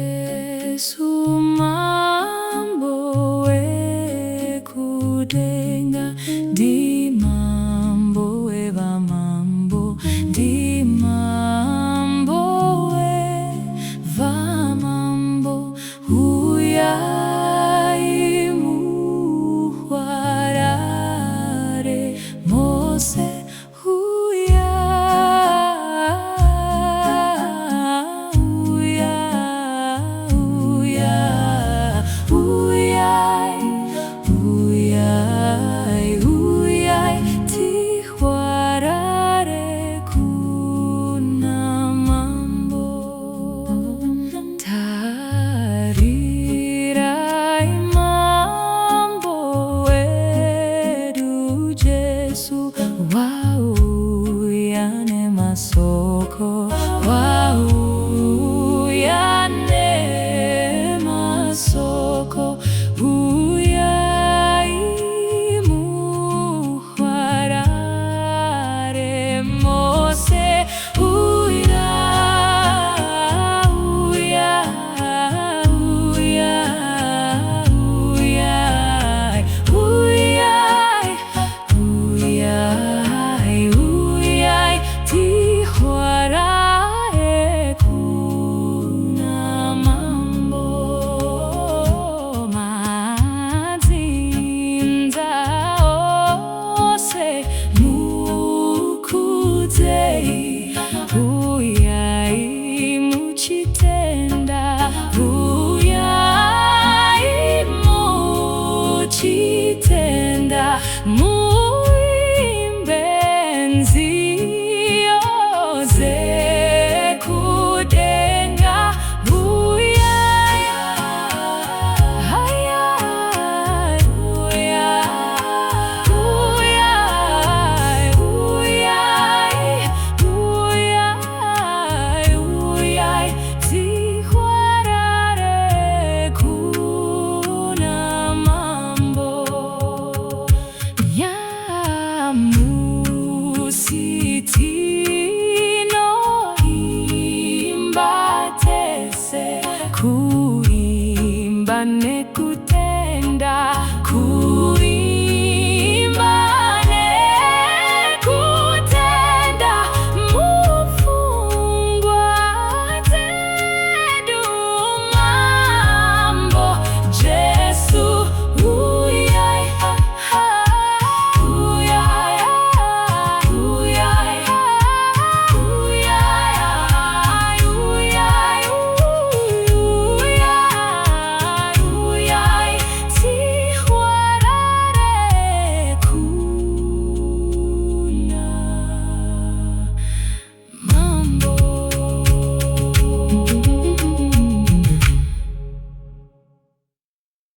NdiJesu Mambo Wekudenga, Ndi Mambo Weva Mambo, Ndi Mambo Weva Mambo, Huyai Muharare Mose. Masoko yane masoko, huyai muharare Mose, huyai muchitenda, huyai muchitenda, muimbe nzio Wekudenga, huyai, huyai, huyai, huyai, tihuarare kuna mambo ya musitino imba.